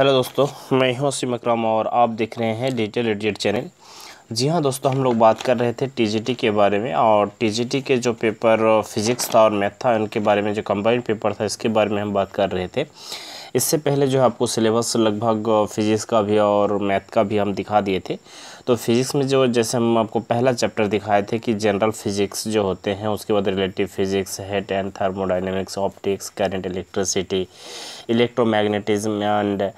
Hello दोस्तों, मैं हूं वसीम अकरम और आप देख रहे हैं डिजिटल एडिट चैनल। जी हां दोस्तों, हम लोग बात कर रहे थे टीजीटी के बारे में और टीजीटी के जो पेपर फिज़िक्स था और मैथ था, उनके बारे में जो कंबाइंड पेपर था इसके बारे में हम बात कर रहे थे। इससे पहले जो है आपको सिलेबस लगभग फिज़िक्स का भी और मैथ का भी हम दिखा दिए थे। तो फिज़िक्स में जो जैसे हम आपको पहला चैप्टर दिखाए थे कि जनरल फिज़िक्स जो होते हैं, उसके बाद relative physics, heat and thermodynamics, optics, current, electricity, electromagnetism and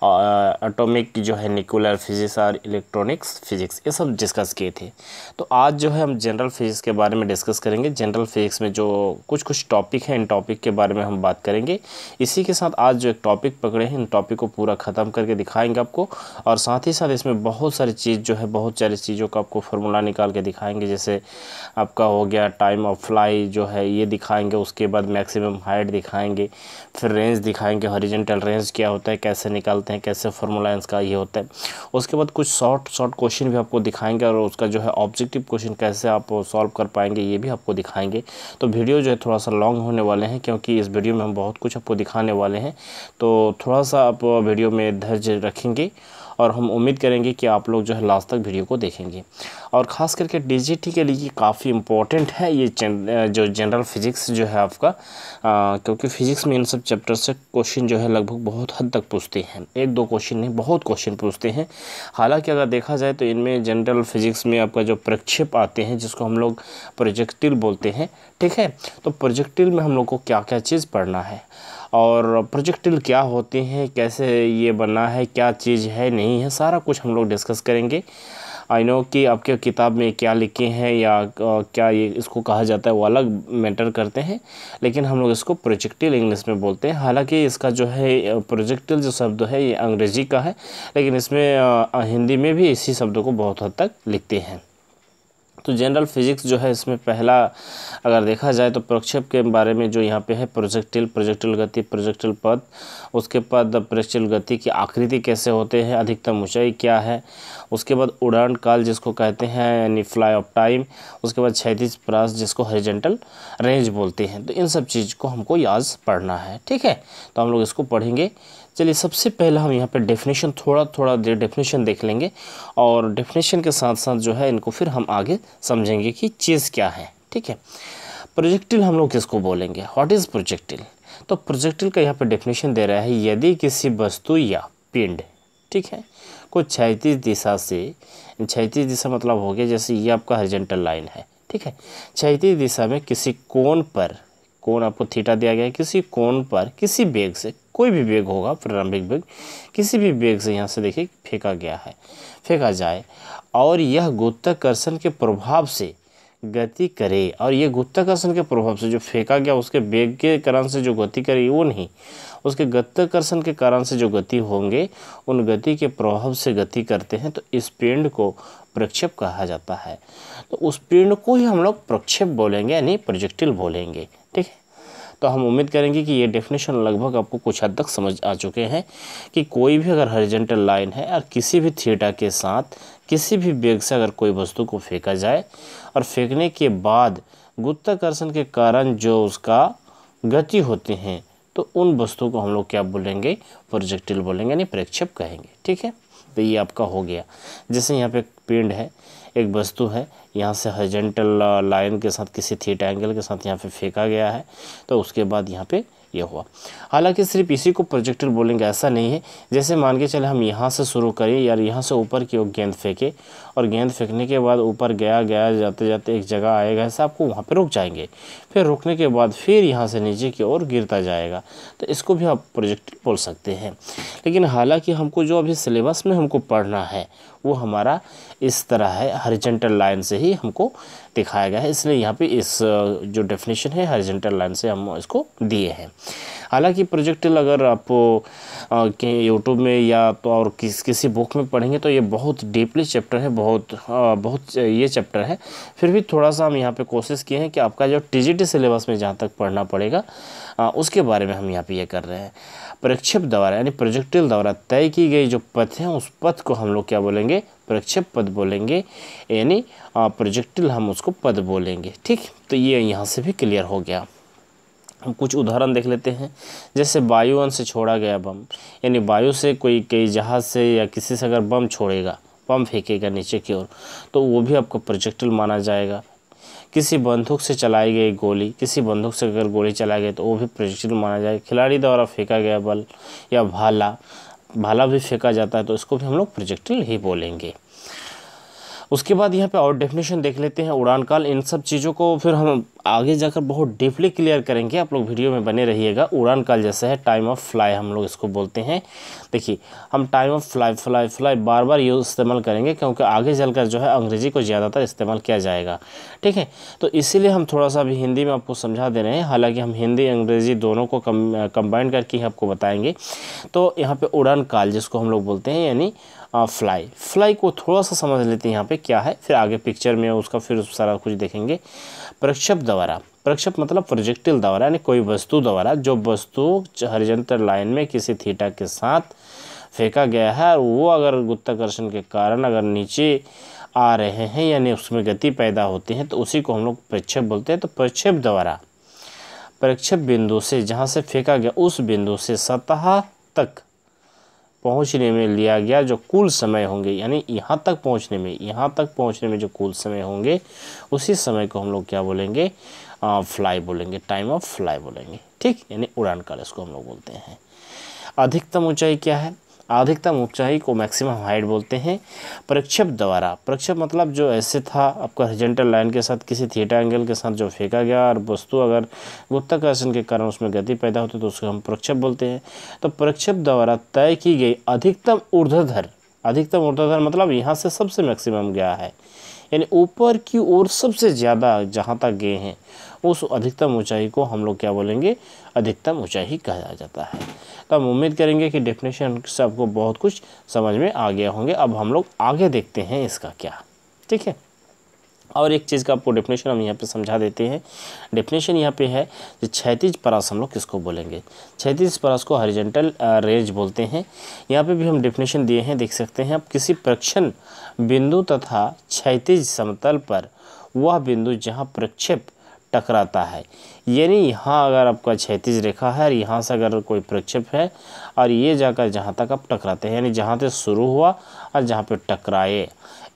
atomic जो है न्यूक्लियर फिज़िक्स और इलेक्ट्रॉनिक्स फिज़िक्स, ये सब डिस्कस किए थे। तो आज जो है हम जनरल फिज़िक्स के बारे में डिस्कस करेंगे। जनरल फिज़िक्स में जो कुछ टॉपिक हैं, इन टॉपिक के बारे में हम बात करेंगे। इसी के साथ आज जो एक टॉपिक पकड़े हैं, इन टॉपिक को पूरा ख़त्म करके दिखाएंगे आपको, और साथ ही साथ इसमें बहुत सारी चीज़ जो है, बहुत सारी चीज़ों का आपको फार्मूला निकाल के दिखाएंगे। जैसे आपका हो गया टाइम ऑफ फ्लाई जो है ये दिखाएंगे, उसके बाद मैक्सिमम हाइट दिखाएंगे, फिर रेंज दिखाएंगे, हॉरिजॉन्टल रेंज क्या होता है, कैसे निकालते हैं, कैसे फार्मूला इसका ये होता है। उसके बाद कुछ शॉर्ट क्वेश्चन भी आपको दिखाएंगे और उसका जो है ऑब्जेक्टिव क्वेश्चन कैसे आप सॉल्व कर पाएंगे ये भी आपको दिखाएंगे। तो वीडियो जो है थोड़ा सा लॉन्ग होने वाले हैं, क्योंकि इस वीडियो में हम बहुत कुछ आपको दिखाने वाले हैं। तो थोड़ा सा आप वीडियो में धैर्य रखेंगे और हम उम्मीद करेंगे कि आप लोग जो है लास्ट तक वीडियो को देखेंगे। और ख़ास करके डीजीटी के लिए काफ़ी इम्पोर्टेंट है ये जो जनरल फिज़िक्स जो है आपका, क्योंकि फिज़िक्स में इन सब चैप्टर से क्वेश्चन जो है लगभग बहुत हद तक पूछते हैं। एक दो क्वेश्चन नहीं, बहुत क्वेश्चन पूछते हैं। हालांकि अगर देखा जाए तो इनमें जनरल फिज़िक्स में आपका जो प्रक्षेप आते हैं, जिसको हम लोग प्रोजेक्टिल बोलते हैं, ठीक है। तो प्रोजेक्टिल में हम लोग को क्या क्या चीज़ पढ़ना है और प्रोजेक्टिल क्या होते हैं, कैसे ये बना है, क्या चीज़ है नहीं है, सारा कुछ हम लोग डिस्कस करेंगे। आई नो कि आपके किताब में क्या लिखे हैं या क्या ये इसको कहा जाता है वो अलग मैटर करते हैं, लेकिन हम लोग इसको प्रोजेक्टिल इंग्लिश में बोलते हैं। हालांकि इसका जो है प्रोजेक्टिल जो शब्द है ये अंग्रेजी का है, लेकिन इसमें हिंदी में भी इसी शब्दों को बहुत हद तक लिखते हैं। तो जनरल फिज़िक्स जो है इसमें पहला अगर देखा जाए तो प्रक्षेप के बारे में जो यहाँ पे है, प्रोजेक्टिल गति, प्रोजेक्टिल पथ, उसके बाद प्रोजेक्टिल गति की आकृति कैसे होते हैं, अधिकतम ऊंचाई क्या है, उसके बाद उड़ान काल जिसको कहते हैं यानी फ्लाई ऑफ टाइम, उसके बाद क्षैतिज परास जिसको हॉरिजॉन्टल रेंज बोलते हैं। तो इन सब चीज़ को हमको याद पढ़ना है, ठीक है। तो हम लोग इसको पढ़ेंगे। चलिए सबसे पहले हम यहाँ पे डेफिनेशन थोड़ा डेफिनेशन देख लेंगे और डेफिनेशन के साथ साथ जो है इनको फिर हम आगे समझेंगे कि चीज़ क्या है, ठीक है। प्रोजेक्टिल हम लोग किसको बोलेंगे, व्हाट इज़ प्रोजेक्टिल। तो प्रोजेक्टिल का यहाँ पे डेफिनेशन दे रहा है, यदि किसी वस्तु या पिंड, ठीक है, को क्षैतिज दिशा से, क्षैतिज दिशा मतलब हो गया जैसे ये आपका हॉरिजॉन्टल लाइन है, ठीक है, क्षैतिज दिशा में किसी कोण पर, कोण आपको थीटा दिया गया है, किसी कोण पर किसी वेग से, कोई भी वेग होगा प्रारंभिक वेग, किसी भी वेग से यहाँ से देखिए फेंका जाए और यह गुरुत्वाकर्षण के प्रभाव से गति करे। और ये गुरुत्वाकर्षण के प्रभाव से जो फेंका गया उसके वेग के कारण से जो गति करे वो नहीं, उसके गुरुत्वाकर्षण के कारण से जो गति होंगे उन गति के प्रभाव से गति करते हैं। तो इस पिंड को प्रक्षेप कहा जाता है। तो उस पिंड को ही हम लोग प्रक्षेप बोलेंगे यानी प्रोजेक्टिल बोलेंगे, ठीक है। तो हम उम्मीद करेंगे कि ये डेफिनेशन लगभग आपको कुछ हद तक समझ आ चुके हैं कि कोई भी अगर हॉरिजॉन्टल लाइन है और किसी भी थीटा के साथ किसी भी वेग से अगर कोई वस्तु को फेंका जाए और फेंकने के बाद गुरुत्वाकर्षण के कारण जो उसका गति होते हैं, तो उन वस्तु को हम लोग क्या बोलेंगे, प्रोजेक्टिल बोलेंगे यानी प्रक्षेप कहेंगे, ठीक है। तो ये आपका हो गया। जैसे यहाँ पे एक पिंड है, एक वस्तु है, यहाँ से हॉरिजॉन्टल लाइन के साथ किसी थीटा एंगल के साथ यहाँ पे फेंका गया है, तो उसके बाद यहाँ पे ये हुआ। हालांकि सिर्फ इसी को प्रोजेक्टिल बोलेंगे ऐसा नहीं है। जैसे मान के चले हम यहाँ से शुरू करें यार, यहाँ से ऊपर की ओर गेंद फेंके और गेंद फेंकने के बाद ऊपर गया जाते जाते एक जगह आएगा, ऐसा आपको वहाँ पे रुक जाएंगे, फिर रुकने के बाद फिर यहाँ से नीचे की ओर गिरता जाएगा, तो इसको भी आप प्रोजेक्टिल बोल सकते हैं। लेकिन हालांकि हमको जो अभी सिलेबस में हमको पढ़ना है वो हमारा इस तरह है, हॉरिजॉन्टल लाइन से ही हमको दिखाया गया है, इसलिए यहाँ पे इस जो डेफिनेशन है हॉरिजॉन्टल लाइन से हम इसको दिए हैं। हालांकि प्रोजेक्टिल अगर आप यूट्यूब में या तो और किसी बुक में पढ़ेंगे तो ये बहुत डीपली चैप्टर है, बहुत ये चैप्टर है। फिर भी थोड़ा सा हम यहाँ पे कोशिश किए हैं कि आपका जो टीजीटी सिलेबस में जहाँ तक पढ़ना पड़ेगा उसके बारे में हम यहाँ पे ये कर रहे हैं। प्रक्षेप द्वारा यानी प्रोजेक्टिल द्वारा तय की गई जो पथ है उस पथ को हम लोग क्या बोलेंगे, प्रक्षेप पथ बोलेंगे, यानी प्रोजेक्टिल हम उसको पथ बोलेंगे, ठीक। तो ये यहाँ से भी क्लियर हो गया। हम कुछ उदाहरण देख लेते हैं। जैसे वायुयान से छोड़ा गया बम, यानी वायु से कोई कई जहाज़ से या किसी से अगर बम छोड़ेगा, बम फेंकेगा नीचे की ओर, तो वो भी आपका प्रोजेक्टिल माना जाएगा। किसी बंदूक से चलाई गई गोली, किसी बंदूक से अगर गोली चलाई गई तो वो भी प्रोजेक्टिल माना जाएगा। खिलाड़ी द्वारा फेंका गया बल या भाला भी फेंका जाता है तो इसको भी हम लोग प्रोजेक्टिल ही बोलेंगे। उसके बाद यहाँ पे और डेफिनेशन देख लेते हैं उड़ान काल। इन सब चीज़ों को फिर हम आगे जाकर बहुत डीपली क्लियर करेंगे, आप लोग वीडियो में बने रहिएगा। उड़ान काल जैसा है टाइम ऑफ फ्लाई हम लोग इसको बोलते हैं। देखिए हम time of fly bar bar use इस्तेमाल करेंगे क्योंकि आगे चलकर जो है अंग्रेजी को ज़्यादातर इस्तेमाल किया जाएगा, ठीक है। तो इसीलिए हम थोड़ा सा भी हिंदी में आपको समझा दे रहे हैं, हालांकि हम हिंदी अंग्रेजी दोनों को कंबाइन करके ही आपको बताएंगे। तो यहाँ पर उड़ान काल जिसको हम लोग बोलते हैं, यानी फ्लाई को थोड़ा सा समझ लेते हैं यहाँ पे क्या है, फिर आगे पिक्चर में उसका फिर सारा कुछ देखेंगे। प्रक्षेप द्वारा, प्रक्षेप मतलब प्रोजेक्टिल द्वारा, यानी कोई वस्तु द्वारा, जो वस्तु हॉरिजॉन्टल लाइन में किसी थीटा के साथ फेंका गया है और वो अगर गुरुत्वाकर्षण के कारण अगर नीचे आ रहे हैं यानी उसमें गति पैदा होती है तो उसी को हम लोग प्रक्षेप बोलते हैं। तो प्रक्षेप द्वारा प्रक्षेप बिंदु से जहाँ से फेंका गया उस बिंदु से सतह तक पहुंचने में लिया गया जो कुल समय होंगे, यानी यहाँ तक पहुंचने में जो कुल समय होंगे उसी समय को हम लोग क्या बोलेंगे, फ्लाई बोलेंगे, टाइम ऑफ फ्लाई बोलेंगे, ठीक। यानी उड़ान काल इसको हम लोग बोलते हैं। अधिकतम ऊंचाई क्या है, अधिकतम ऊंचाई को मैक्सिमम हाइट बोलते हैं। प्रक्षेप द्वारा, प्रक्षेप मतलब जो ऐसे था आपका हॉरिजॉन्टल लाइन के साथ किसी थीटा एंगल के साथ जो फेंका गया और वस्तु अगर गुरुत्वाकर्षण के कारण उसमें गति पैदा होती है तो उसको हम प्रक्षेप बोलते हैं। तो प्रक्षेप द्वारा तय की गई अधिकतम ऊर्ध्वाधर, अधिकतम ऊर्ध्वाधर मतलब यहाँ से सबसे मैक्सिमम गया है, यानी ऊपर की ओर सबसे ज़्यादा जहाँ तक गए हैं उस अधिकतम ऊंचाई को हम लोग क्या बोलेंगे, अधिकतम ऊंचाई कहा जाता है। तो हम उम्मीद करेंगे कि डेफिनेशन से आपको बहुत कुछ समझ में आ गया होंगे। अब हम लोग आगे देखते हैं इसका क्या, ठीक है। और एक चीज़ का आपको डेफिनेशन हम यहाँ पे समझा देते हैं। डेफिनेशन यहाँ पे है जो क्षैतिज परास हम लोग किसको बोलेंगे, क्षैतिज परास को हॉरिजॉन्टल रेंज बोलते हैं। यहाँ पे भी हम डेफिनेशन दिए हैं, देख सकते हैं आप। किसी प्रक्षेपण बिंदु तथा क्षैतिज समतल पर वह बिंदु जहाँ प्रक्षेप टकराता है, यानी यहाँ अगर आपका क्षैतिज रेखा है और यहाँ से अगर कोई प्रक्षेप है और ये जाकर जहाँ तक आप टकराते हैं, यानी जहाँ से शुरू हुआ और जहाँ पे टकराए,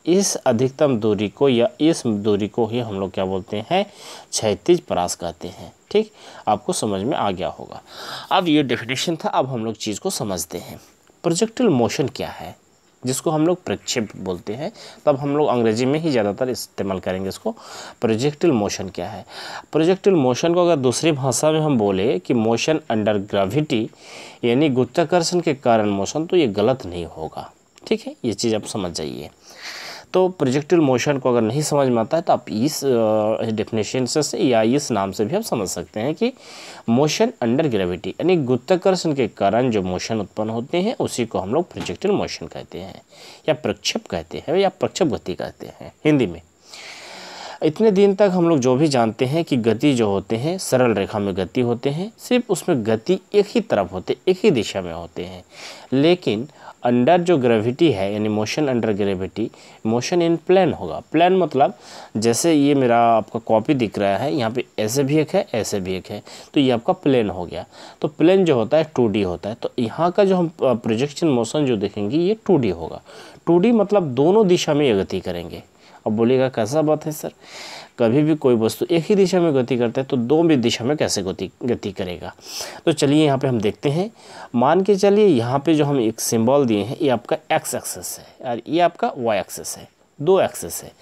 इस अधिकतम दूरी को या इस दूरी को ही हम लोग क्या बोलते हैं, क्षैतिज परास कहते हैं, ठीक। आपको समझ में आ गया होगा। अब ये डेफिनेशन था, अब हम लोग चीज़ को समझते हैं। प्रोजेक्टिल मोशन क्या है, जिसको हम लोग प्रक्षेप बोलते हैं, तब हम लोग अंग्रेजी में ही ज़्यादातर इस्तेमाल करेंगे इसको। प्रोजेक्टिल मोशन क्या है, प्रोजेक्टिल मोशन को अगर दूसरी भाषा में हम बोले कि मोशन अंडर ग्रेविटी, यानी गुरुत्वाकर्षण के कारण मोशन, तो ये गलत नहीं होगा, ठीक है। ये चीज़ आप समझ जाइए। तो प्रोजेक्टिल मोशन को अगर नहीं समझ में आता है तो आप इस डेफिनेशन से या इस नाम से भी आप समझ सकते हैं कि मोशन अंडर ग्रेविटी, यानी गुरुत्वाकर्षण के कारण जो मोशन उत्पन्न होते हैं उसी को हम लोग प्रोजेक्टिल मोशन कहते हैं या प्रक्षेप कहते हैं या प्रक्षेप गति कहते हैं हिंदी में। इतने दिन तक हम लोग जो भी जानते हैं कि गति जो होते हैं सरल रेखा में गति होते हैं, सिर्फ उसमें गति एक ही तरफ होते, एक ही दिशा में होते हैं। लेकिन अंडर जो ग्रेविटी है, यानी motion under gravity, motion in plane होगा। प्लेन मतलब जैसे ये मेरा आपका कॉपी दिख रहा है, यहाँ पे ऐसे भी एक है, ऐसे भी एक है, तो ये आपका प्लेन हो गया। तो प्लेन जो होता है 2D होता है, तो यहाँ का जो हम प्रोजेक्शन मोशन जो देखेंगे ये 2D होगा। 2D मतलब दोनों दिशा में ये गति करेंगे। अब बोलिएगा कैसा बात है सर, कभी भी कोई वस्तु एक ही दिशा में गति करता है तो दो भी दिशा में कैसे गति करेगा। तो चलिए यहाँ पे हम देखते हैं। मान के चलिए यहाँ पे जो हम एक सिंबल दिए हैं ये आपका एक्स एक्सेस है और ये आपका वाई एक्सेस है, दो एक्सेस है।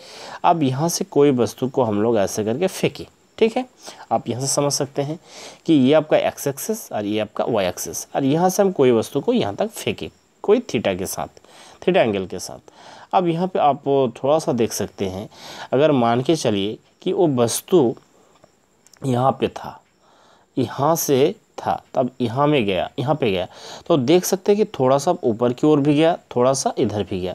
अब यहाँ से कोई वस्तु को हम लोग ऐसे करके फेंके, ठीक है। आप यहाँ से समझ सकते हैं कि ये आपका एक्स एक्सेस और ये आपका वाई एक्सेस, और यहाँ से हम कोई वस्तु को यहाँ तक फेंके कोई थीटा के साथ, थीटा एंगल के साथ। अब यहाँ पे आप थोड़ा सा देख सकते हैं, अगर मान के चलिए कि वो वस्तु यहाँ पे था, यहाँ से था, तब यहाँ में गया, यहाँ पे गया, तो देख सकते हैं कि थोड़ा सा ऊपर की ओर भी गया, थोड़ा सा इधर भी गया।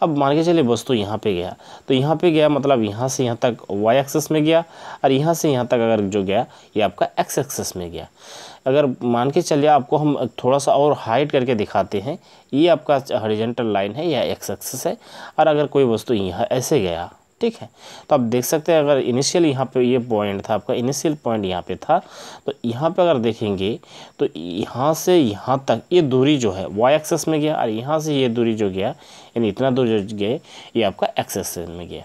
अब मान के चलिए वस्तु यहाँ पे गया, तो यहाँ पे गया मतलब यहाँ से यहाँ तक वाई एक्सेस में गया, और यहाँ से यहाँ तक अगर जो गया ये आपका एक्स एक्सेस में गया। अगर मान के चलिए आपको हम थोड़ा सा और हाइट करके दिखाते हैं, ये आपका हॉरिजॉन्टल लाइन है या एक्स एक्सेस है, और अगर कोई वस्तु यहाँ ऐसे गया, ठीक है। तो आप देख सकते हैं अगर इनिशियल यहाँ पे ये पॉइंट था, आपका इनिशियल पॉइंट यहाँ पे था, तो यहाँ पे अगर देखेंगे तो यहाँ से यहाँ तक ये दूरी जो है वाई एक्सेस में गया, और यहाँ से ये दूरी जो गया यानी इतना दूर जो गए ये आपका एक्स एक्सेस में गया।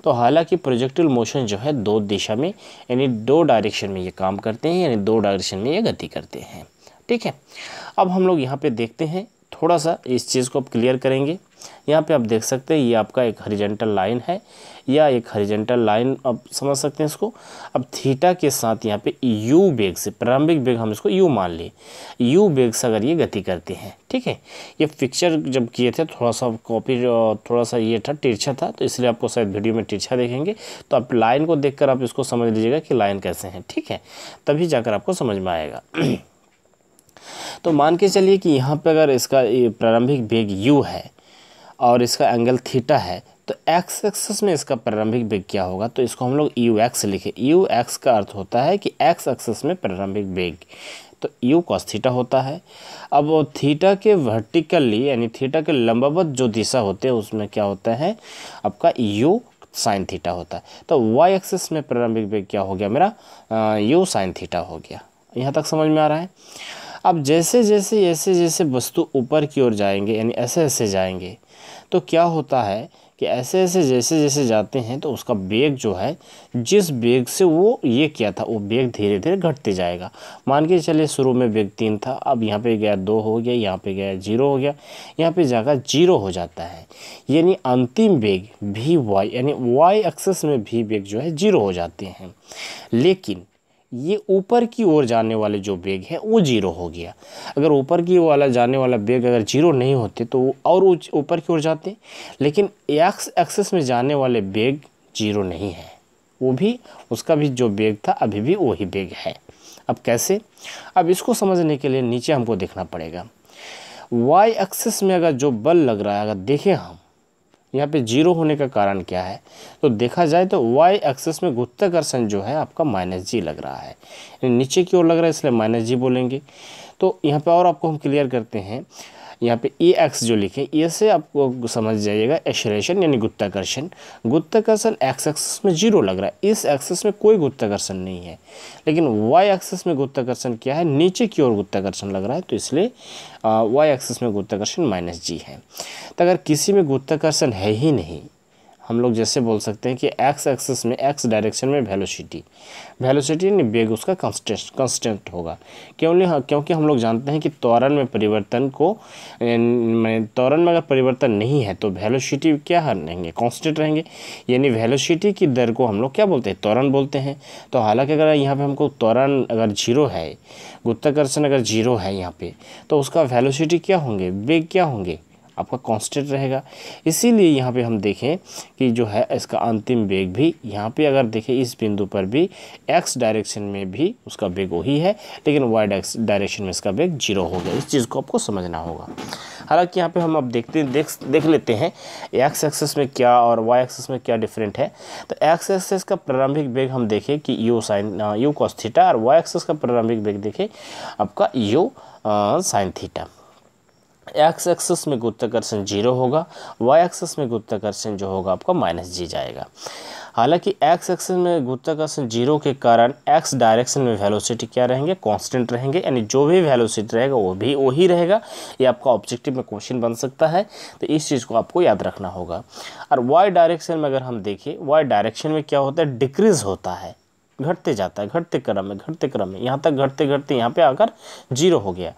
तो हालांकि प्रोजेक्टिल मोशन जो है दो दिशा में यानी दो डायरेक्शन में ये काम करते हैं, यानी दो डायरेक्शन में ये गति करते हैं, ठीक है। अब हम लोग यहाँ पे देखते हैं, थोड़ा सा इस चीज़ को अब क्लियर करेंगे। यहाँ पे आप देख सकते हैं ये आपका एक हॉरिजॉन्टल लाइन है, या एक हॉरिजॉन्टल लाइन आप समझ सकते हैं इसको। अब थीटा के साथ यहाँ पे यू वेग से, प्रारंभिक वेग हम इसको यू मान लिए, यू वेग से अगर ये गति करते हैं, ठीक है। ये पिक्चर जब किए थे थोड़ा सा कॉपी, थोड़ा सा ये था तिरछा था, तो इसलिए आपको शायद वीडियो में तिरछा देखेंगे। तो आप लाइन को देखकर आप इसको समझ लीजिएगा कि लाइन कैसे है, ठीक है, तभी जाकर आपको समझ में आएगा। तो मान के चलिए कि यहाँ पे अगर इसका प्रारंभिक वेग u है और इसका एंगल थीटा है, तो x एक्सिस में इसका प्रारंभिक वेग क्या होगा, तो इसको हम लोग ux लिखे। ux का अर्थ होता है कि x एक्सिस में प्रारंभिक वेग, तो u cos थीटा होता है। अब वो थीटा के वर्टिकली यानी थीटा के लंबवत जो दिशा होते हैं उसमें क्या होता है आपका u साइन थीटा होता है। तो y एक्सिस में प्रारंभिक वेग क्या हो गया मेरा u साइन थीटा हो गया। यहाँ तक समझ में आ रहा है। अब जैसे जैसे वस्तु ऊपर की ओर जाएंगे यानी ऐसे ऐसे जाएंगे, तो क्या होता है कि ऐसे ऐसे जैसे जैसे जाते हैं तो उसका वेग जो है, जिस वेग से वो ये किया था वो वेग धीरे धीरे घटते जाएगा। मान के चलिए शुरू में वेग 3 था, अब यहाँ पे गया 2 हो गया, यहाँ पे गया 0 हो गया, यहाँ पे जाकर 0 हो जाता है। यानी अंतिम वेग भी वाई यानी वाई एक्सिस में भी वेग जो है 0 हो जाते हैं। लेकिन ये ऊपर की ओर जाने वाले जो वेग है वो 0 हो गया। अगर ऊपर की वाला जाने वाला वेग अगर 0 नहीं होते तो वो और ऊपर की ओर जाते, लेकिन एक्स एक्सिस में जाने वाले वेग 0 नहीं है, वो भी उसका भी जो वेग था अभी भी वही वेग है। अब कैसे, अब इसको समझने के लिए नीचे हमको देखना पड़ेगा। वाई एक्सिस में अगर जो बल लग रहा है, अगर देखें हम यहाँ पे 0 होने का कारण क्या है, तो देखा जाए तो वाई एक्सिस में गुरुत्वाकर्षण जो है आपका -g लग रहा है, नीचे की ओर लग रहा है इसलिए -g बोलेंगे। तो यहाँ पे और आपको हम क्लियर करते हैं, यहाँ पे ए एक्स जो लिखे, ये से आपको समझ जाइएगा एक्सेलरेशन यानी गुरुत्वाकर्षण। गुरुत्वाकर्षण एक्स एक्सिस में 0 लग रहा है, इस एक्सिस में कोई गुरुत्वाकर्षण नहीं है, लेकिन वाई एक्सिस में गुरुत्वाकर्षण क्या है, नीचे की ओर गुरुत्वाकर्षण लग रहा है, तो इसलिए वाई एक्सिस में गुरुत्वाकर्षण -g है। तो अगर किसी में गुरुत्वाकर्षण है ही नहीं, हम लोग जैसे बोल सकते हैं कि एक्स एक्सिस में एक्स डायरेक्शन में वेलोसिटी यानी वेग उसका कांस्टेंट होगा। क्योंकि हम लोग जानते हैं कि त्वरण में परिवर्तन को त्वरण में अगर परिवर्तन नहीं है तो वेलोसिटी क्या रहेंगे, कांस्टेंट रहेंगे। यानी वेलोसिटी की दर को हम लोग क्या बोलते हैं, त्वरण बोलते हैं। तो हालांकि अगर यहाँ पे हमको त्वरण अगर 0 है, गुरुत्वाकर्षण अगर 0 है यहाँ पे, तो उसका वेलोसिटी क्या होंगे, वेग क्या होंगे, आपका कांस्टेंट रहेगा। इसीलिए यहाँ पे हम देखें कि जो है इसका अंतिम वेग भी यहाँ पे अगर देखें इस बिंदु पर भी एक्स डायरेक्शन में भी उसका वेग वही है, लेकिन वाई डायरेक्शन में इसका वेग 0 हो गया। इस चीज़ को आपको समझना होगा। हालांकि यहाँ पे हम अब देख लेते हैं एक्स एक्सिस में क्या और वाई एक्सिस में क्या डिफरेंट है। तो एक्स एक्सिस का प्रारंभिक वेग हम देखें कि यू कॉस थीटा, और वाई एक्सिस का प्रारंभिक वेग देखें आपका you sine theta. X axis में गुरुत्वाकर्षण 0 होगा, वाई एक्सिस में गुरुत्वाकर्षण जो होगा आपका -g जाएगा। हालांकि एक्स एक्सिस में गुरुत्वाकर्षण 0 के कारण एक्स डायरेक्शन में वेलोसिटी क्या रहेंगे, कांस्टेंट रहेंगे, यानी जो भी वेलोसिटी रहेगा वो भी वही रहेगा। ये आपका ऑब्जेक्टिव में क्वेश्चन बन सकता है, तो इस चीज़ को आपको याद रखना होगा। और वाई डायरेक्शन में अगर हम देखें, वाई डायरेक्शन में क्या होता है, डिक्रीज होता है, घटते जाता है, घटते क्रम में यहाँ तक घटते घटते यहाँ पे आकर 0 हो गया।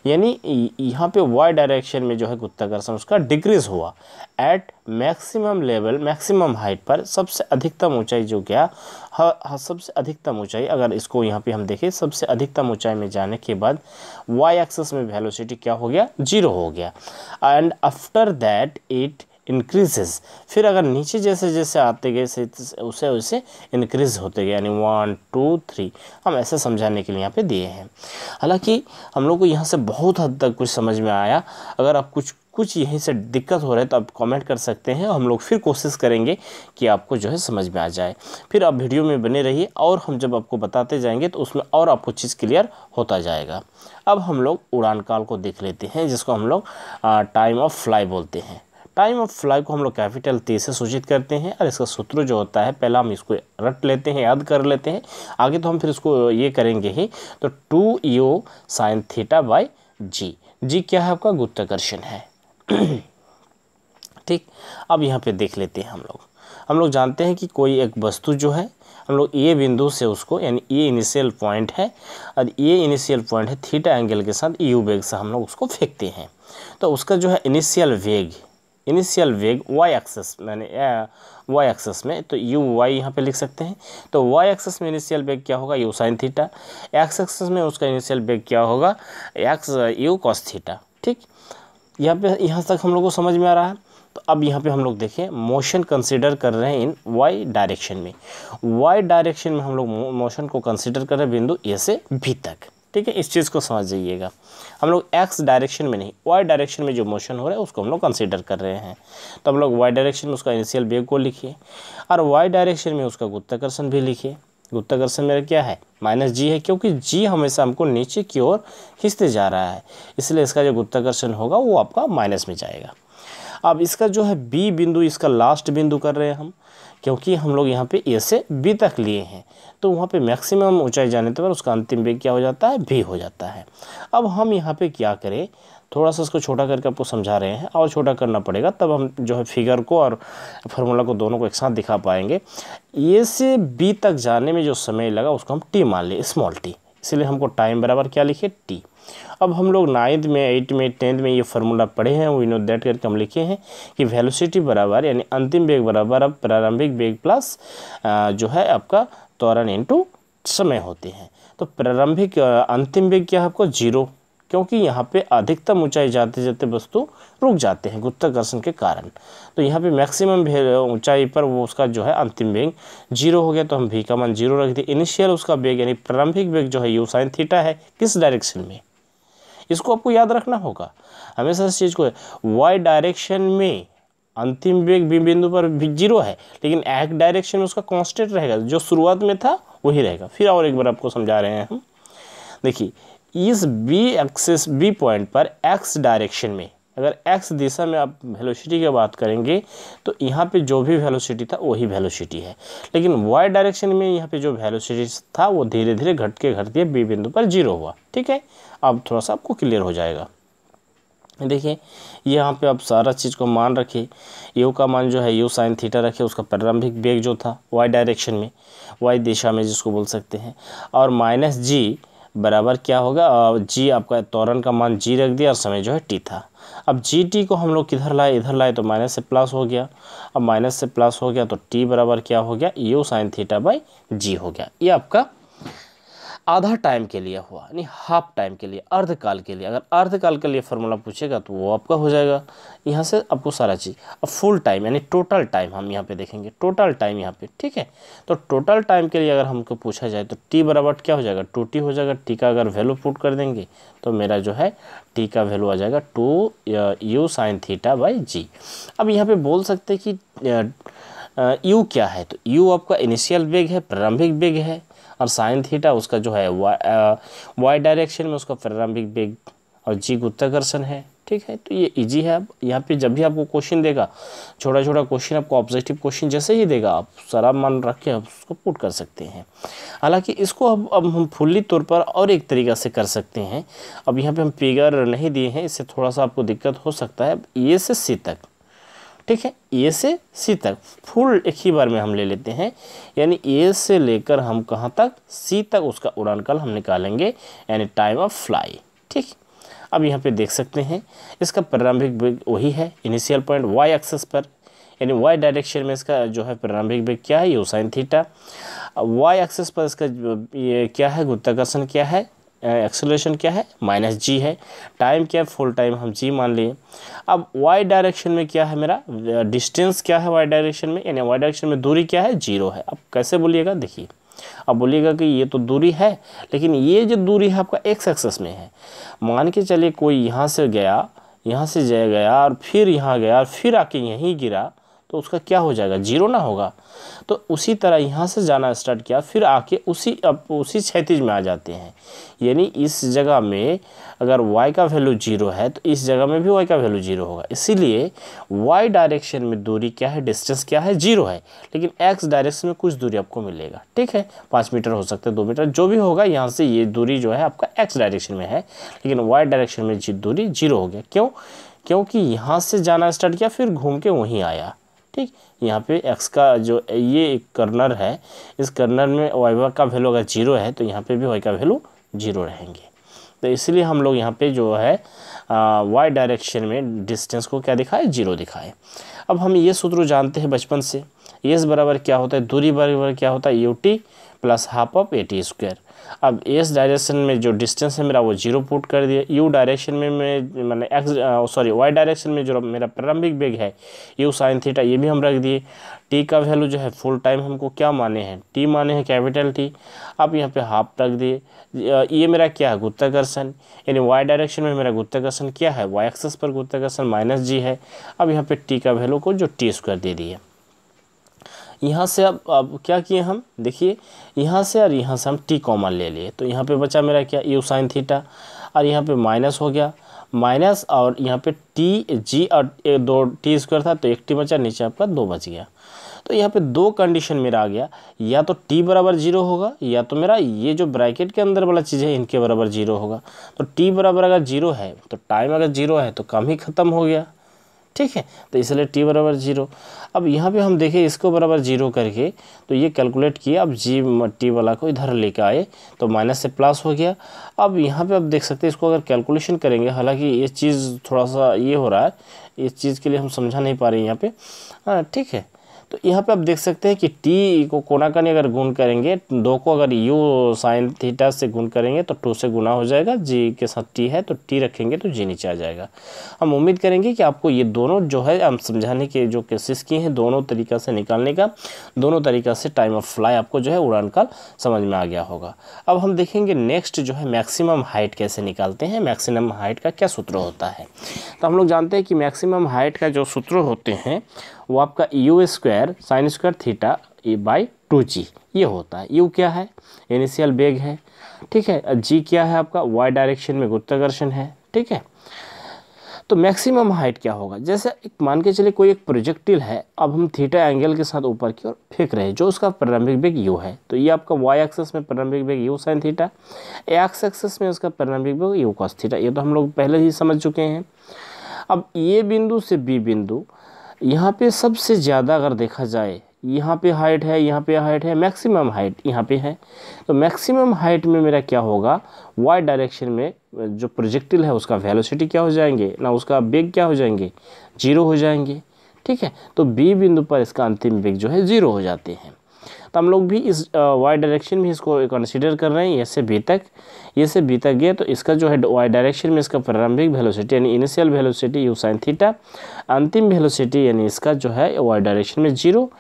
यानी यहाँ पे वाई डायरेक्शन में जो है गुरुत्वाकर्षण उसका डिक्रीज हुआ। At maximum level, maximum height पर सबसे अधिकतम ऊंचाई जो गया, सबसे अधिकतम ऊंचाई अगर इसको यहाँ पे हम देखें, सबसे अधिकतम ऊंचाई में जाने के बाद वाई एक्सिस में वेलोसिटी क्या हो गया, 0 हो गया। And after that it increases, फिर अगर नीचे जैसे जैसे आते गए उसे उसे इंक्रीज होते गए, यानी 1 2 3 हम ऐसे समझाने के लिए यहाँ पे दिए हैं। हालांकि हम लोग को यहाँ से बहुत हद तक कुछ समझ में आया। अगर आप कुछ यहीं से दिक्कत हो रहा है तो आप कमेंट कर सकते हैं, हम लोग फिर कोशिश करेंगे कि आपको जो है समझ में आ जाए। फिर आप वीडियो में बने रहिए, और हम जब आपको बताते जाएंगे तो उसमें और आपको चीज़ क्लियर होता जाएगा। अब हम लोग उड़ान काल को देख लेते हैं, जिसको हम लोग टाइम ऑफ फ्लाई बोलते हैं। टाइम ऑफ फ्लाई को हम लोग कैपिटल T से सूचित करते हैं और इसका सूत्र जो होता है, पहला हम इसको रट लेते हैं, याद कर लेते हैं, आगे तो हम फिर इसको ये करेंगे ही। तो 2u sin थीटा बाई जी क्या है आपका गुरुत्वाकर्षण है। ठीक, अब यहाँ पे देख लेते हैं हम लोग जानते हैं कि कोई एक वस्तु जो है, हम लोग ये बिंदु से उसको, यानी ये इनिशियल पॉइंट है और ये इनिशियल पॉइंट है, थीटा एंगल के साथ यू वेग से हम लोग उसको फेंकते हैं। तो उसका जो है इनिशियल वेग वाई एक्सेस, मैंने वाई एक्सेस में, तो यू वाई यहाँ पे लिख सकते हैं। तो वाई एक्सेस में इनिशियल वेग क्या होगा, u sine theta. X axis में उसका इनिशियल वेग क्या होगा, एक्स यू कॉस थीटा। ठीक, यहाँ तक हम लोग को समझ में आ रहा है। तो अब यहाँ पे हम लोग देखें मोशन कंसीडर कर रहे हैं इन वाई डायरेक्शन में। वाई डायरेक्शन में हम लोग मोशन को कंसीडर कर रहे हैं बिंदु ए से बी तक। ठीक है, इस चीज़ को समझ जाइएगा। हम लोग एक्स डायरेक्शन में नहीं, वाई डायरेक्शन में जो मोशन हो रहा है उसको हम लोग कंसीडर कर रहे हैं। तो हम लोग वाई डायरेक्शन में उसका इनिशियल वेग को लिखिए और वाई डायरेक्शन में उसका गुरुत्वाकर्षण भी लिखिए। गुरुत्वाकर्षण मेरा क्या है, -g है, क्योंकि g हमेशा हमको नीचे की ओर खींचते जा रहा है, इसलिए इसका जो गुरुत्वाकर्षण होगा वो आपका माइनस में जाएगा। अब इसका जो है बी बिंदु, इसका लास्ट बिंदु कर रहे हैं हम, क्योंकि हम लोग यहाँ पे ए से बी तक लिए हैं, तो वहाँ पे मैक्सिमम ऊंचाई जाने पर उसका अंतिम वेग क्या हो जाता है, भी हो जाता है। अब हम यहाँ पे क्या करें, थोड़ा सा इसको छोटा करके आपको समझा रहे हैं, और छोटा करना पड़ेगा तब हम जो है फिगर को और फार्मूला को दोनों को एक साथ दिखा पाएंगे। ए से बी तक जाने में जो समय लगा उसको हम टी मान लें, स्मॉल टी, इसलिए हमको टाइम बराबर क्या लिखे, टी। अब हम लोग 9th में 8th में 10th में ये फार्मूला पढ़े हैं, वी नो दैट करके हम लिखे हैं कि वेलोसिटी बराबर, यानी अंतिम वेग बराबर अब प्रारंभिक वेग प्लस जो है आपका त्वरण इनटू समय होते हैं। तो प्रारंभिक अंतिम वेग क्या है आपको 0, क्योंकि यहाँ पे अधिकतम ऊंचाई जाते जाते वस्तु रुक जाते हैं गुरुत्वाकर्षण के कारण। तो यहाँ पे मैक्सिमम ऊंचाई पर वो उसका जो है अंतिम वेग 0 हो गया, तो हम v का मान 0 रख दिए। इनिशियल उसका वेग यानी प्रारंभिक वेग जो है यू साइन थीटा है, किस डायरेक्शन में, इसको आपको याद रखना होगा हमेशा इस चीज़ को। वाई डायरेक्शन में अंतिम वेग बी बिंदु पर 0 है, लेकिन एक्स डायरेक्शन में उसका कांस्टेंट रहेगा, जो शुरुआत में था वही रहेगा। फिर और एक बार आपको समझा रहे हैं हम, देखिए इस बी एक्सिस बी पॉइंट पर एक्स डायरेक्शन में, अगर एक्स दिशा में आप वेलोसिटी की बात करेंगे तो यहाँ पे जो भी वेलोसिटी था वही वेलोसिटी है, लेकिन वाई डायरेक्शन में यहाँ पे जो वेलोसिटी था वो धीरे धीरे घट के बी बिंदु पर 0 हुआ। ठीक है, अब थोड़ा सा आपको क्लियर हो जाएगा। देखिए यहाँ पे आप सारा चीज़ को मान रखिए, यू का मान जो है यू साइन थीटा रखे, उसका प्रारंभिक वेग जो था वाई डायरेक्शन में, वाई दिशा में जिसको बोल सकते हैं, और -g बराबर क्या होगा, g आपका त्वरण का मान g रख दिया और समय जो है t था। अब gt को हम लोग किधर लाए, इधर लाए, तो माइनस से प्लस हो गया। अब माइनस से प्लस हो गया तो t बराबर क्या हो गया, you sine theta by g हो गया। ये आपका आधा टाइम के लिए हुआ, यानी हाफ टाइम के लिए, अर्धकाल के लिए। अगर अर्धकाल के लिए फार्मूला पूछेगा तो वो आपका हो जाएगा यहाँ से आपको सारा चीज़। अब फुल टाइम यानी टोटल टाइम हम यहाँ पे देखेंगे, टोटल टाइम यहाँ पे। ठीक है, तो टोटल टाइम के लिए अगर हमको पूछा जाए तो टी बराबर क्या हो जाएगा, 2t हो जाएगा। टी का अगर वैल्यू पुट कर देंगे तो मेरा जो है टी का वैल्यू आ जाएगा 2 you sine theta by G. अब यहाँ पर बोल सकते हैं कि यू क्या है, तो यू आपका इनिशियल वेग है, प्रारंभिक वेग है, और साइन थीटा उसका जो है वाई डायरेक्शन में उसका प्रारंभिक वेग, और जी गुरुत्वाकर्षण है। ठीक है, तो ये इजी है। अब यहाँ पे जब भी आपको क्वेश्चन देगा, छोटा छोटा क्वेश्चन आपको ऑब्जेक्टिव क्वेश्चन जैसे ही देगा, आप सारा मान रख के आप उसको पुट कर सकते हैं। हालांकि इसको अब हम फुल्ली तौर पर और एक तरीक़ा से कर सकते हैं। अब यहाँ पे हम फिगर नहीं दिए हैं, इससे थोड़ा सा आपको दिक्कत हो सकता है। ए से सी तक, ठीक है, ए से सी तक फुल एक ही बार में हम ले लेते हैं, यानी ए से लेकर हम कहाँ तक, सी तक उसका उड़ानकाल हम निकालेंगे, यानी टाइम ऑफ फ्लाई। ठीक, अब यहाँ पे देख सकते हैं इसका प्रारंभिक वेग वही है, इनिशियल पॉइंट वाई एक्सेस पर, यानी वाई डायरेक्शन में इसका जो है प्रारंभिक वेग क्या है, u sine theta. Y axis पर इसका ये क्या है, गुरुत्वाकर्षण क्या है, एक्सेलरेशन क्या है, -g है। टाइम क्या है, फुल टाइम हम g मान लिए। अब y डायरेक्शन में क्या है, मेरा डिस्टेंस क्या है y डायरेक्शन में, यानी y डायरेक्शन में दूरी क्या है, 0 है। अब कैसे बोलिएगा, देखिए अब बोलिएगा कि ये तो दूरी है, लेकिन ये जो दूरी है आपका x एक्सेस में है। मान के चलिए कोई यहाँ से गया, यहाँ से गया और फिर यहाँ गया और फिर आके यहीं गिरा, तो उसका क्या हो जाएगा, जीरो ना होगा। तो उसी तरह यहाँ से जाना स्टार्ट किया, फिर आके उसी क्षैतिज में आ जाते हैं। यानी इस जगह में अगर y का वैल्यू जीरो है तो इस जगह में भी y का वैल्यू जीरो होगा। इसीलिए y डायरेक्शन में दूरी क्या है, डिस्टेंस क्या है, जीरो है। लेकिन x डायरेक्शन में कुछ दूरी आपको मिलेगा, ठीक है, 5 मीटर हो सकता है, 2 मीटर, जो भी होगा। यहाँ से ये दूरी जो है आपका x डायरेक्शन में है, लेकिन y डायरेक्शन में दूरी जीरो हो गया। क्यों? क्योंकि यहाँ से जाना स्टार्ट किया, फिर घूम के वहीं आया, ठीक। यहाँ पे x का जो ये एक कर्नर है, इस कर्नर में y का वैल्यू अगर जीरो है तो यहाँ पे भी y का वैल्यू जीरो रहेंगे। तो इसलिए हम लोग यहाँ पे जो है y डायरेक्शन में डिस्टेंस को क्या दिखाए, जीरो दिखाए। अब हम ये सूत्र जानते हैं बचपन से, एस बराबर क्या होता है, दूरी बराबर क्या होता है, UT plus half of eighty square. अब एस डायरेक्शन में जो डिस्टेंस है मेरा वो जीरो पुट कर दिया, यू डायरेक्शन में मैं मैंने वाई डायरेक्शन में जो मेरा प्रारंभिक वेग है यू साइन थीटा, ये भी हम रख दिए। टी का वैल्यू जो है फुल टाइम हमको क्या माने हैं, टी माने हैं, कैपिटल टी। अब यहाँ पे हाफ रख दिए। ये मेरा क्या है, गुरुत्वाकर्षण, यानी वाई डायरेक्शन में मेरा गुरुत्वाकर्षण क्या है, वाई एक्सिस पर गुरुत्वाकर्षण माइनस जी है। अब यहाँ पे टी का वैल्यू को जो टी स्क्वायर दे दिए। यहाँ से अब क्या किए हम, देखिए यहाँ से और यहाँ से हम टी कॉमन ले लिए, तो यहाँ पे बचा मेरा क्या, यू साइन थीटा, और यहाँ पे माइनस हो गया, माइनस, और यहाँ पे टी जी और दो टी स्क्वायर था तो एक टी बचा, नीचे आपका दो बच गया। तो यहाँ पे दो कंडीशन मेरा आ गया, या तो टी बराबर जीरो होगा, या तो मेरा ये जो ब्रैकेट के अंदर वाला चीज़ है इनके बराबर जीरो होगा। तो टी बराबर अगर जीरो है तो टाइम अगर जीरो है तो काम ही ख़त्म हो गया, ठीक है। तो इसलिए टी बराबर जीरो। अब यहाँ पे हम देखें इसको बराबर जीरो करके तो ये कैलकुलेट किया, अब जी टी वाला को इधर लेके आए तो माइनस से प्लस हो गया। अब यहाँ पे आप देख सकते हैं इसको अगर कैलकुलेशन करेंगे, हालांकि ये चीज़ थोड़ा सा ये हो रहा है, इस चीज़ के लिए हम समझा नहीं पा रहे हैं यहाँ पे, हाँ ठीक है। तो यहाँ पे आप देख सकते हैं कि टी को कोना कानी अगर गुण करेंगे, दो को अगर यू साइन थीटा से गुण करेंगे तो 2 से गुना हो जाएगा, जी के साथ टी है तो टी रखेंगे तो जी नीचे आ जाएगा। हम उम्मीद करेंगे कि आपको ये दोनों जो है हम समझाने के जो केसेस किए हैं दोनों तरीक़ा से निकालने का, दोनों तरीक़ा से टाइम ऑफ फ्लाई आपको जो है उड़ान काल समझ में आ गया होगा। अब हम देखेंगे नेक्स्ट जो है मैक्सिमम हाइट कैसे निकालते हैं, मैक्सिमम हाइट का क्या सूत्र होता है। तो हम लोग जानते हैं कि मैक्सिमम हाइट का जो सूत्र होते हैं वो आपका you square sine square theta by 2g ये होता है। यू क्या है, इनिशियल वेग है, ठीक है। जी क्या है आपका, वाई डायरेक्शन में गुरुत्वाकर्षण है, ठीक है। तो मैक्सिमम हाइट क्या होगा, जैसे एक मान के चलिए कोई एक प्रोजेक्टिल है, अब हम थीटा एंगल के साथ ऊपर की ओर फेंक रहे हैं, जो उसका प्रारंभिक वेग यू है, तो ये आपका वाई एक्सिस में प्रारंभिक वेग you sine theta, x axis में उसका प्रारंभिक वेग यू कॉस थीटा, ये तो हम लोग पहले ही समझ चुके हैं। अब ये बिंदु से बी बिंदु, यहाँ पे सबसे ज़्यादा अगर देखा जाए यहाँ पे हाइट है, यहाँ पे हाइट है, मैक्सिमम हाइट यहाँ पे है। तो मैक्सिमम हाइट में मेरा क्या होगा, वाई डायरेक्शन में जो प्रोजेक्टिल है उसका वेलोसिटी क्या हो जाएंगे ना, उसका वेग क्या हो जाएंगे, जीरो हो जाएंगे, ठीक है। तो बी बिंदु पर इसका अंतिम वेग जो है जीरो हो जाते हैं। तो हम लोग भी इस वाई डायरेक्शन में इसको कंसिडर कर रहे हैं, ये से बी तक, ये से बी तक गए तो इसका जो है वाई डायरेक्शन में इसका प्रारंभिक वेलोसिटी यानी initial velocity you sine theta, अंतिम वेलोसिटी यानी इसका जो है वाई डायरेक्शन में जीरो,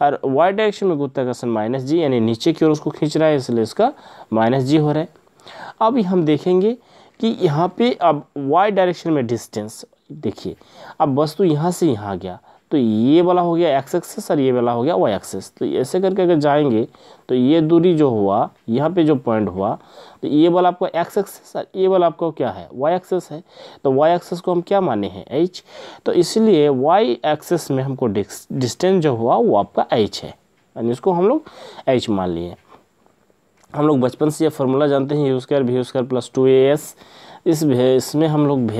और वाई डायरेक्शन में गुरुत्वाकर्षण माइनस जी यानी नीचे की ओर उसको खींच रहा है इसलिए इसका माइनस जी हो रहा है। अब हम देखेंगे कि यहाँ पे अब वाई डायरेक्शन में डिस्टेंस देखिए, अब वस्तु यहाँ से यहाँ गया तो ये वाला हो गया एक्स एक्सिस और ये वाला हो गया वाई एक्सिस। तो ऐसे करके अगर जाएंगे तो ये दूरी जो हुआ यहाँ पे जो पॉइंट हुआ तो ये वाला आपको एक्स एक्सिस और ये वाला आपको क्या है, वाई एक्सिस है। तो वाई एक्सिस को हम क्या माने हैं, एच। तो इसलिए वाई एक्सिस में हमको डिस्टेंस जो हुआ वो आपका एच है, यानी इसको हम लोग एच मान लिए। हम लोग बचपन से ये फार्मूला जानते हैं, u square v square plus 2as। इसमें हम लोग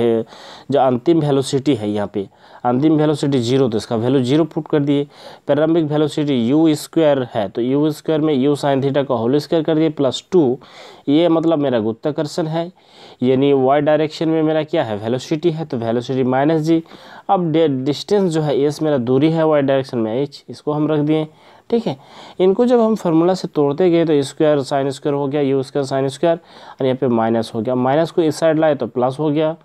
जो अंतिम वेलोसिटी है, यहाँ पे अंतिम वेलोसिटी जीरो, तो इसका वैल्यू जीरो पुट कर दिए। प्रारंभिक वेलोसिटी यू स्क्वायर है तो यू स्क्वायर में यू साइन थीटा का होल स्क्वायर कर दिए प्लस 2, ये मतलब मेरा गुरुत्वाकर्षण है, यानी वाई डायरेक्शन में मेरा क्या है, वेलोसिटी है, तो वेलोसिटी माइनस जी। अब डिस्टेंस जो है एस मेरा दूरी है वाई डायरेक्शन में एच, इसको हम रख दिए, ठीक है। इनको जब हम फार्मूला से तोड़ते गए तो स्क्वायर साइन स्क्वायर हो गया, यू स्क्वायर साइन स्क्वायर, और यहाँ पे माइनस हो गया, माइनस को इस साइड लाए तो प्लस हो गया।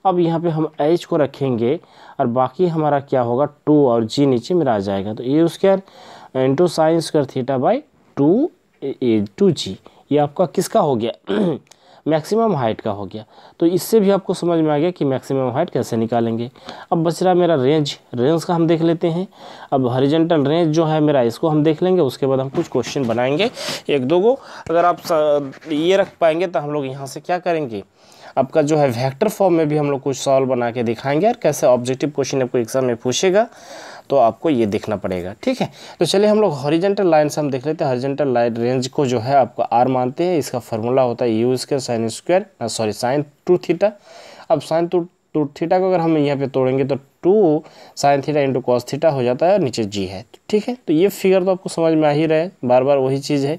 अब यहाँ पे हम एच को रखेंगे और बाकी हमारा क्या होगा, 2 और जी नीचे मेरा आ जाएगा, तो you square into sine square theta by 2 जी, ये आपका किसका हो गया मैक्सिमम हाइट का हो गया। तो इससे भी आपको समझ में आ गया कि मैक्सिमम हाइट कैसे निकालेंगे। अब बच रहा मेरा रेंज का हम देख लेते हैं। अब हॉरिजॉन्टल रेंज जो है मेरा, इसको हम देख लेंगे, उसके बाद हम कुछ क्वेश्चन बनाएंगे एक दो गो। अगर आप ये रख पाएंगे तो हम लोग यहाँ से क्या करेंगे, आपका जो है वेक्टर फॉर्म में भी हम लोग कुछ सॉल्व बना के दिखाएंगे और कैसे ऑब्जेक्टिव क्वेश्चन आपको एग्जाम में पूछेगा तो आपको ये देखना पड़ेगा। ठीक है, तो चलिए हम लोग हॉरिजॉन्टल लाइन से हम देख लेते हैं। हॉरिजॉन्टल लाइन रेंज को जो है आपको आर मानते हैं। इसका फार्मूला होता है U square sine square sine 2 theta. अब साइन 2 थीटा को अगर हम यहाँ पे तोड़ेंगे तो 2 sine theta into cos theta हो जाता है और नीचे जी है। ठीक है, तो ये फिगर तो आपको समझ में आ ही रहे, बार बार वही चीज़ है।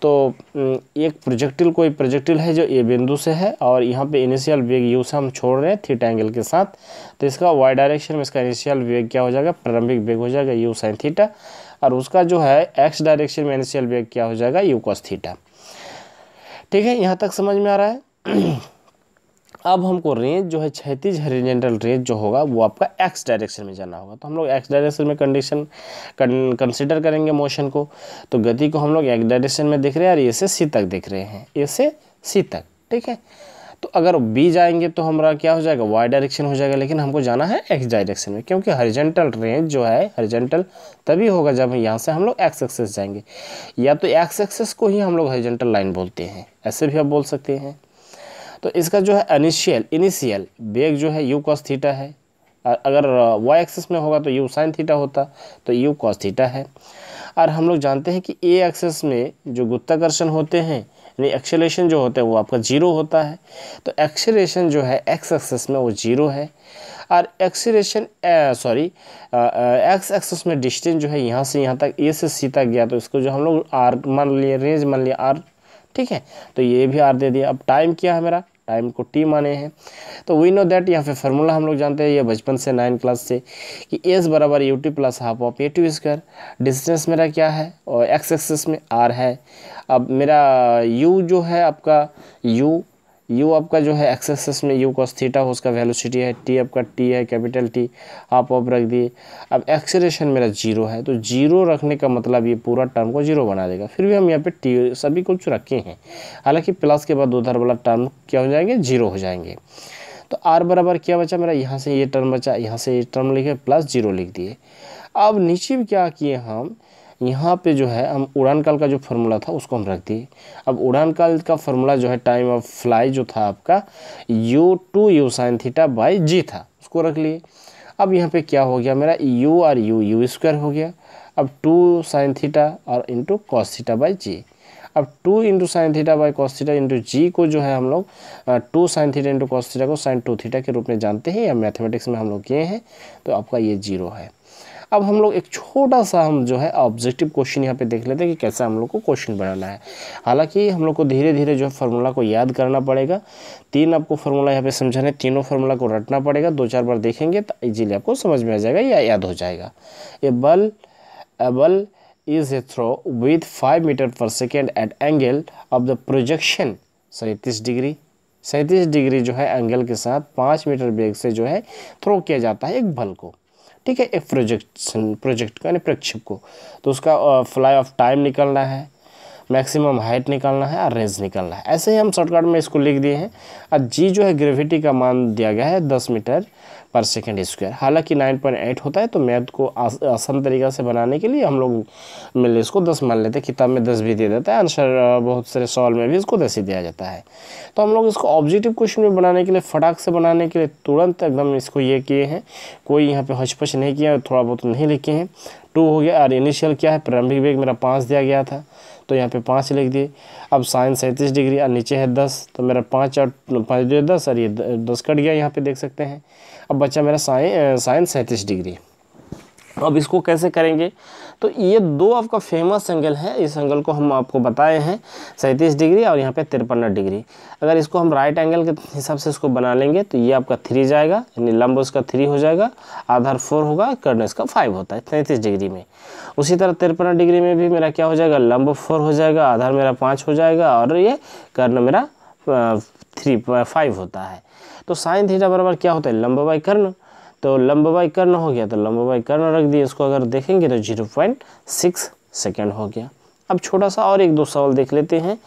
तो एक प्रोजेक्टिल, कोई प्रोजेक्टिल है जो ए बिंदु से है और यहाँ पे इनिशियल वेग यू से हम छोड़ रहे हैं थीटा एंगल के साथ, तो इसका वाई डायरेक्शन में इसका इनिशियल वेग क्या हो जाएगा, प्रारंभिक वेग हो जाएगा यू साइन थीटा, और उसका जो है एक्स डायरेक्शन में इनिशियल वेग क्या हो जाएगा, यू कॉस थीटा। ठीक है, यहाँ तक समझ में आ रहा है। अब हमको रेंज जो है क्षैतिज हॉरिजॉन्टल रेंज जो होगा वो आपका एक्स डायरेक्शन में जाना होगा। तो हम लोग एक्स डायरेक्शन में कंसीडर करेंगे मोशन को। तो गति को हम लोग एक्स डायरेक्शन में देख रहे हैं और ए से सी तक देख रहे हैं, ए से सी तक। ठीक है, तो अगर बी जाएंगे तो हमारा क्या हो जाएगा, वाई डायरेक्शन हो जाएगा, लेकिन हमको जाना है एक्स डायरेक्शन में, क्योंकि हॉरिजॉन्टल रेंज जो है हॉरिजॉन्टल तभी होगा जब यहाँ से हम लोग एक्स एक्सेस जाएंगे, या तो एक्स एक्सेस को ही हम लोग हॉरिजॉन्टल लाइन बोलते हैं, ऐसे भी आप बोल सकते हैं। तो इसका जो है इनिशियल वेग जो है यू कॉस थीटा है। अगर वाई एक्सिस में होगा तो यू साइन थीटा होता, तो यू कॉस थीटा है। और हम लोग जानते हैं कि ए एक्सिस में जो गुरुत्वाकर्षण होते हैं यानी एक्सेलरेशन जो होता है वो आपका 0 होता है। तो एक्सेलरेशन जो है एक्स एक्सिस में वो 0 है, और एक्सेलरेशन एक्स एक्सिस में डिस्टेंस जो है यहाँ से यहाँ तक ए से सी तक गया, तो इसको जो हम लोग आर मान लिए, रेंज मान लिया आर। ठीक है, तो ये भी आर दे दिया। अब टाइम क्या है मेरा, टाइम को टी माने हैं। तो वी नो दैट, यहाँ पे फार्मूला हम लोग जानते हैं ये बचपन से 9 क्लास से, कि एस बराबर u t plus half of a t square. Distance मेरा क्या है, और एक्स एक्सिस में आर है। अब मेरा यू जो है आपका यू आपका जो है एक्स एक्सिस में यू कॉस थीटा हो, उसका वेलोसिटी है। टी आपका टी है, कैपिटल टी, हाफ ऑफ रख दिए। अब एक्सेलरेशन मेरा 0 है, तो 0 रखने का मतलब ये पूरा टर्म को 0 बना देगा। फिर भी हम यहाँ पे टी सभी कुछ रखे हैं, हालांकि प्लस के बाद उधर वाला टर्म क्या हो जाएंगे, 0 हो जाएंगे। तो आर बराबर क्या बचा मेरा, यहाँ से ये टर्म बचा, यहाँ से ये टर्म लिखे प्लस 0 लिख दिए। अब नीचे भी क्या किए हम, यहाँ पे जो है हम उड़ान काल का जो फार्मूला था उसको हम रख दिए। अब उड़ान काल का फार्मूला जो है टाइम ऑफ फ्लाई जो था आपका u साइन थीटा बाई जी था, उसको रख लिए। अब यहाँ पे क्या हो गया मेरा, u और u स्क्वायर हो गया। अब 2 साइन थीटा और into cos theta by G. अब 2 into sine theta by cos theta into G को जो है हम लोग 2 sine theta into cos theta को साइन 2 थीटा के रूप में जानते हैं, या मैथमेटिक्स में हम लोग किए हैं, तो आपका ये 0 है। अब हम लोग एक छोटा सा हम जो है ऑब्जेक्टिव क्वेश्चन यहाँ पे देख लेते हैं कि कैसे हम लोग को क्वेश्चन बनाना है। हालांकि हम लोग को धीरे धीरे जो है फार्मूला को याद करना पड़ेगा। 3 आपको फार्मूला यहाँ पे समझाने, तीनों फार्मूला को रटना पड़ेगा। 2-4 बार देखेंगे तो इजीली आपको समझ में आ जाएगा या याद हो जाएगा। ए बल is a throw with 5 metre per second at angle of the projection 37 degree. 37 degree जो है एंगल के साथ 5 मीटर वेग से जो है थ्रो किया जाता है एक बल को। ठीक है, एक प्रोजेक्ट का यानी प्रक्षेप को। तो उसका फ्लाई ऑफ टाइम निकलना है, मैक्सिमम हाइट निकालना है और रेंज निकालना है। ऐसे ही हम शॉर्टकट में इसको लिख दिए हैं। और जी जो है ग्रेविटी का मान दिया गया है 10 मीटर पर सेकेंड स्क्वायर। हालांकि 9.8 होता है, तो मैथ को आसान तरीक़ा से बनाने के लिए हम लोग मिले इसको 10 मान लेते हैं। किताब में 10 भी दे देता है, आंसर बहुत सारे सवाल में भी इसको 10 ही दिया जाता है। तो हम लोग इसको ऑब्जेक्टिव क्वेश्चन में बनाने के लिए, फटाक से बनाने के लिए तुरंत एकदम इसको ये किए हैं, कोई यहाँ पे हचपच नहीं किया, थोड़ा बहुत नहीं लिखे हैं। 2 हो गया। और इनिशियल क्या है, प्रारंभिक वेग मेरा 5 दिया गया था, तो यहाँ पे 5 लिख दिए। अब साइन 37 डिग्री और नीचे है 10, तो मेरा 5 और 5 10 और ये 10 कट गया, यहाँ पे देख सकते हैं। अब बच्चा मेरा साइन 37 डिग्री। अब इसको कैसे करेंगे, तो ये 2 आपका फेमस एंगल है। इस एंगल को हम आपको बताए हैं 37 डिग्री और यहाँ पे 53 डिग्री। अगर इसको हम राइट एंगल के हिसाब से इसको बना लेंगे तो ये आपका 3 जाएगा, यानी लंब उसका 3 हो जाएगा, आधार 4 होगा, कर्ण इसका 5 होता है 37 डिग्री में। उसी तरह 53 डिग्री में भी मेरा क्या हो जाएगा, लंब 4 हो जाएगा, आधार मेरा 5 हो जाएगा, और ये कर्ण मेरा 5 होता है। तो साइन थीटा बराबर क्या होता है, लंब बाई कर्ण। तो लंब बाई कर्ण हो गया, तो लंब बाई कर्ण रख दिए। इसको अगर देखेंगे तो 0.6 सेकेंड हो गया। अब छोटा सा और 1-2 सवाल देख लेते हैं,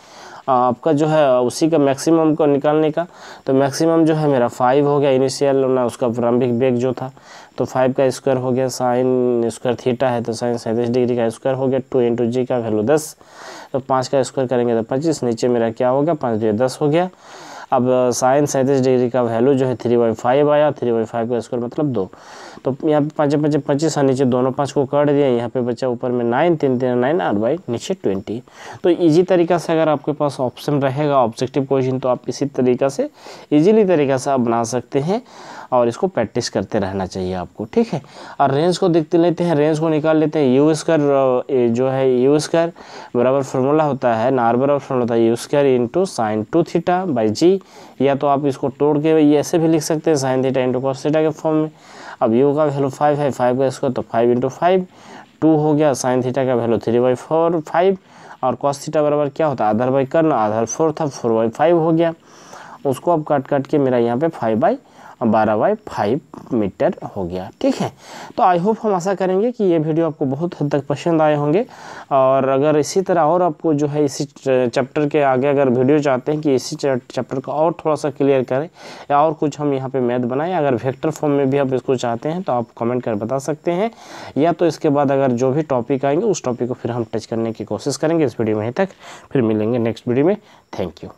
आपका जो है उसी का मैक्सिमम को निकालने का। तो मैक्सिमम जो है मेरा 5 हो गया, इनिशियल ना उसका प्रारंभिक वेग जो था, तो 5 का स्क्वायर हो गया, साइन स्क्वायर थीटा है तो साइन 37 डिग्री का स्क्वायर हो गया, 2 इंटू जी का वैल्यू 10, तो 5 का स्क्वायर करेंगे तो 25, नीचे मेरा क्या हो गया 5 2 10 हो गया। अब साइन 37 डिग्री का वैल्यू जो है 3/5 आया, 3/5 का स्क्वायर मतलब 2, तो यहाँ पे 5 5 25 और नीचे दोनों 5 को काट दिया, यहाँ पे बचा ऊपर में 9 3 3 9 और बाई नीचे 20। तो इजी तरीका से अगर आपके पास ऑप्शन रहेगा ऑब्जेक्टिव क्वेश्चन तो आप इसी तरीका से इजीली तरीका से आप बना सकते हैं, और इसको प्रैक्टिस करते रहना चाहिए आपको, ठीक है। और रेंज को देखते लेते हैं, रेंज को निकाल लेते हैं। यू स्क्वायर जो है यू स्क्वायर बराबर फार्मूला होता है ना, आर बराबर फार्मूला होता है U square into sine 2 theta by G, या तो आप इसको तोड़ के ये ऐसे भी लिख सकते हैं sign theta into cos theta के फॉर्म में। अब यू का वैल्यू 5 है, 5 का स्क्वायर तो 5 इंटू 5, 2 हो गया, साइन थीटा का वैल्यू 3/4 5, और कॉस थीटा बराबर क्या होता है आधार बाई कर्न, आधार 4 था 4/5 हो गया। उसको अब काट के मेरा यहाँ पे 5/12/5 मीटर हो गया, ठीक है। तो आई होप हम आशा करेंगे कि ये वीडियो आपको बहुत हद तक पसंद आए होंगे, और अगर इसी तरह और आपको जो है इसी चैप्टर के आगे अगर वीडियो चाहते हैं कि इसी चैप्टर को और थोड़ा सा क्लियर करें या और कुछ हम यहाँ पे मैथ बनाएं, अगर वेक्टर फॉर्म में भी आप इसको चाहते हैं तो आप कमेंट कर बता सकते हैं, या तो इसके बाद अगर जो भी टॉपिक आएंगे उस टॉपिक को फिर हम टच करने की कोशिश करेंगे। इस वीडियो में यहीं तक, फिर मिलेंगे नेक्स्ट वीडियो में। Thank you.